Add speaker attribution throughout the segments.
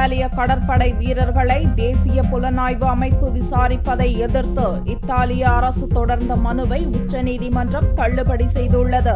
Speaker 1: இத்தாலிய கடற்படை வீரர்களை தேசிய புலனாய்வு அமைப்பு விசாரிப்பதை எதிர்த்து இத்தாலிய அரசு தொடர்ந்த மனுவை உச்சநீதிமன்றம் தள்ளுபடி செய்துள்ளது.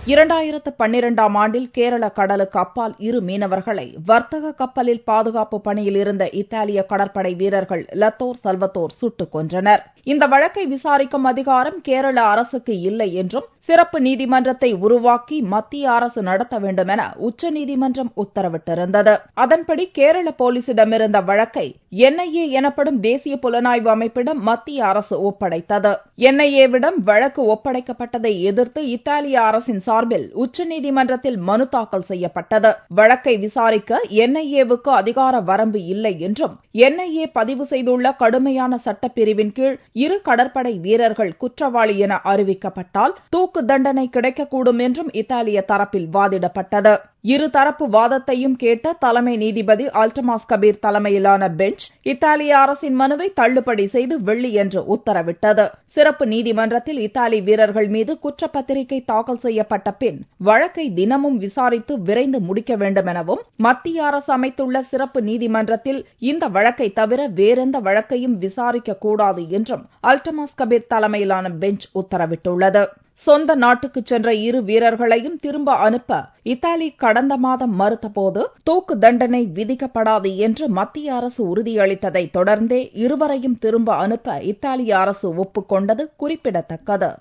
Speaker 1: 2012ஆம் ஆண்டில் கேரள கடலுக்கு அப்பால் 2 மீனவர்களை வர்த்தக கப்பலில் பாதுகாப்பு பணியில் இருந்த இத்தாலிய கடற்படை வீரர்கள் லத்தோர் சல்வத்தோர் சுட்டுக் கொன்றனர். இந்த வழக்கை விசாரிக்கும் அதிகாரம் கேரள அரசுக்கு இல்லை என்றும் சிறப்பு நீதிமன்றத்தை உருவாக்கி மத்திய அரசு நடத்த வேண்டும் என உச்சநீதிமன்றம் உத்தரவிட்டிருந்தது. அதன்படி கேரள போலீசிடமிருந்த வழக்கை NIA எனப்படும் தேசிய புலனாய்வு அமைப்பிடம் மத்திய அரசு ஒப்படைத்தது. NIA-விடம் வழக்கு ஒப்படைக்கப்பட்டதை எதிர்த்து இத்தாலிய அரசின் சார்பில் உச்சநீதிமன்றத்தில் மனு தாக்கல் செய்யப்பட்டது. வழக்கை விசாரிக்க NIA-வுக்கு அதிகார வரம்பு இல்லை என்றும் NIA பதிவு செய்துள்ள கடுமையான சட்டப்பிரிவின் கீழ் 2 கடற்படை வீரர்கள் குற்றவாளி என அறிவிக்கப்பட்டால் தூக்கு தண்டனை கிடைக்கக்கூடும் என்றும் இத்தாலிய தரப்பில் வாதிடப்பட்டது. இரு தரப்பு வாதத்தையும் கேட்ட தலைமை நீதிபதி அல்டமாஸ் கபீர் தலைமையிலான பெஞ்ச் இத்தாலிய அரசின் மனுவை தள்ளுபடி செய்து வெள்ளியன்று உத்தரவிட்டது. சிறப்பு நீதிமன்றத்தில் இத்தாலி வீரர்கள் மீது குற்றப்பத்திரிகை தாக்கல் செய்யப்பட்ட பின் வழக்கை தினமும் விசாரித்து விரைந்து முடிக்க வேண்டும் எனவும் மத்திய அரசு அமைத்துள்ள சிறப்பு நீதிமன்றத்தில் இந்த வழக்கை தவிர வேறெந்த வழக்கையும் விசாரிக்க கூடாது என்றும் அல்டமாஸ் கபீர் தலைமையிலான பெஞ்ச் உத்தரவிட்டுள்ளது. சொந்த நாட்டுக்கு சென்ற 2 வீரர்களையும் திரும்ப அனுப்ப இத்தாலி கடந்த மாதம் மறுத்தபோது தூக்கு தண்டனை விதிக்கப்படாது என்று மத்திய அரசு உறுதியளித்ததை தொடர்ந்தே இருவரையும் திரும்ப அனுப்ப இத்தாலிய அரசு ஒப்புக்கொண்டது குறிப்பிடத்தக்கது.